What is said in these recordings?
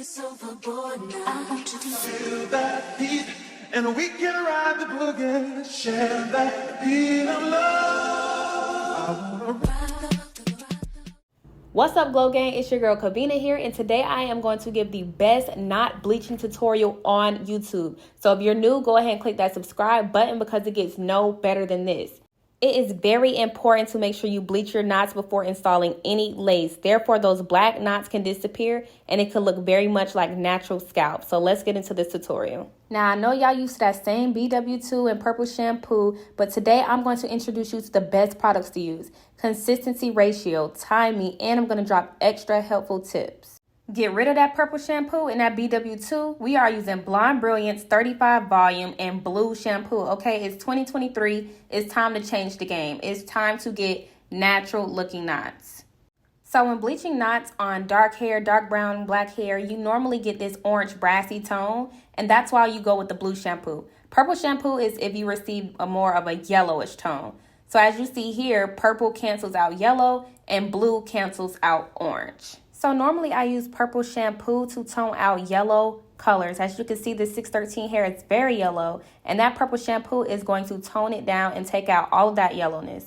this overboard now. I want you to Feel that beat, and we can ride the boogie. Share that beat of love. I wanna What's up, Glow Gang? It's your girl Kevena here, and today I am going to give the best knot bleaching tutorial on YouTube. So if you're new, go ahead and click that subscribe button because it gets no better than this. It is very important to make sure you bleach your knots before installing any lace. Therefore, those black knots can disappear and it can look very much like natural scalp. So let's get into this tutorial. Now, I know y'all used to that same BW2 and purple shampoo, but today I'm going to introduce you to the best products to use. Consistency ratio, timing, and I'm going to drop extra helpful tips. Get rid of that purple shampoo and that BW2. We are using Blonde Brilliance 35 volume and blue shampoo. Okay, it's 2023. It's time to change the game. It's time to get natural looking knots. So when bleaching knots on dark hair, dark brown, black hair, you normally get this orange brassy tone, and that's why you go with the blue shampoo. Purple shampoo is if you receive a more of a yellowish tone. So as you see here, purple cancels out yellow and blue cancels out orange. So normally I use purple shampoo to tone out yellow colors. As you can see, the 613 hair is very yellow, and that purple shampoo is going to tone it down and take out all of that yellowness.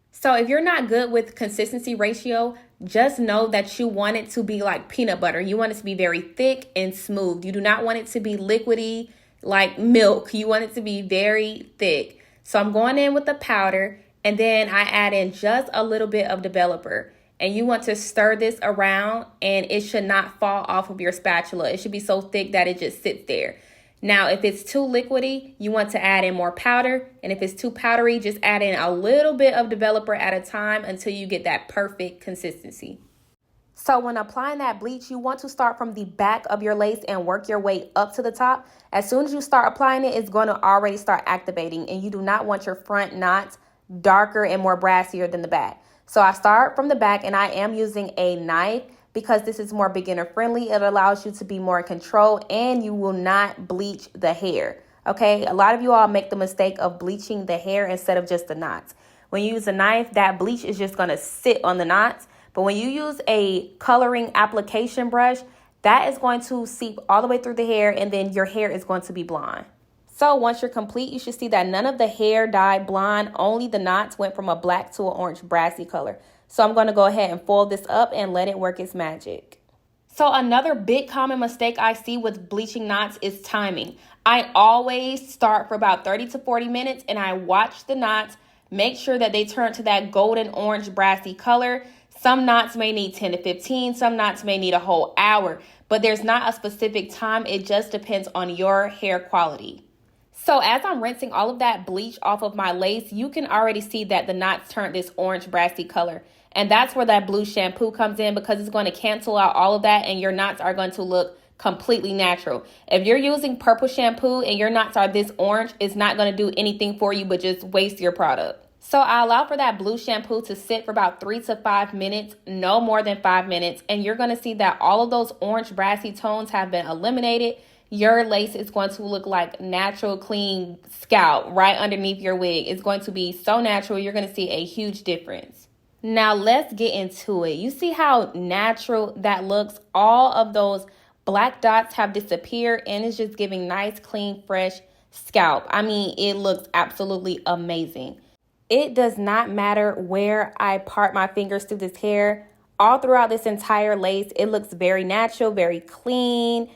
So if you're not good with consistency ratio, just know that you want it to be like peanut butter. You want it to be very thick and smooth. You do not want it to be liquidy like milk. You want it to be very thick. So I'm going in with the powder, and then I add in just a little bit of developer. And you want to stir this around, and it should not fall off of your spatula. It should be so thick that it just sits there. Now, if it's too liquidy, you want to add in more powder. And if it's too powdery, just add in a little bit of developer at a time until you get that perfect consistency. So when applying that bleach, you want to start from the back of your lace and work your way up to the top. As soon as you start applying it, it's going to already start activating, and you do not want your front knots darker and more brassier than the back. So I start from the back, and I am using a knife because this is more beginner friendly. It allows you to be more in control, and you will not bleach the hair. Okay, a lot of you all make the mistake of bleaching the hair instead of just the knots. When you use a knife, that bleach is just going to sit on the knots. But when you use a coloring application brush, that is going to seep all the way through the hair, and then your hair is going to be blonde. So once you're complete, you should see that none of the hair dyed blonde, only the knots went from a black to an orange brassy color. So I'm going to go ahead and fold this up and let it work its magic. So another big common mistake I see with bleaching knots is timing. I always start for about 30 to 40 minutes, and I watch the knots, make sure that they turn to that golden orange brassy color. Some knots may need 10 to 15, some knots may need a whole hour, but there's not a specific time. It just depends on your hair quality. So as I'm rinsing all of that bleach off of my lace, you can already see that the knots turned this orange brassy color. And that's where that blue shampoo comes in, because it's going to cancel out all of that, and your knots are going to look completely natural. If you're using purple shampoo and your knots are this orange, it's not going to do anything for you but just waste your product. So I allow for that blue shampoo to sit for about 3 to 5 minutes, no more than 5 minutes. And you're going to see that all of those orange brassy tones have been eliminated. Your lace is going to look like natural, clean scalp right underneath your wig. It's going to be so natural. You're going to see a huge difference. Now let's get into it. You see how natural that looks? All of those black dots have disappeared, and it's just giving nice, clean, fresh scalp. I mean, it looks absolutely amazing. It does not matter where I part my fingers through this hair. All throughout this entire lace, it looks very natural, very clean.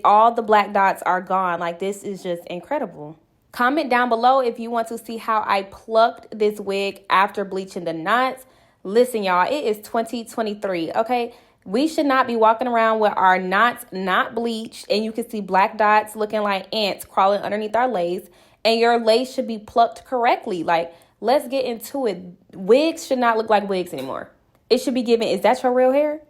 All the black dots are gone. Like, this is just incredible. Comment down below if you want to see how I plucked this wig after bleaching the knots. Listen, y'all, it is 2023, okay? We should not be walking around with our knots not bleached, and you can see black dots looking like ants crawling underneath our lace, and your lace should be plucked correctly. Like, let's get into it. Wigs should not look like wigs anymore. It should be given, is that your real hair?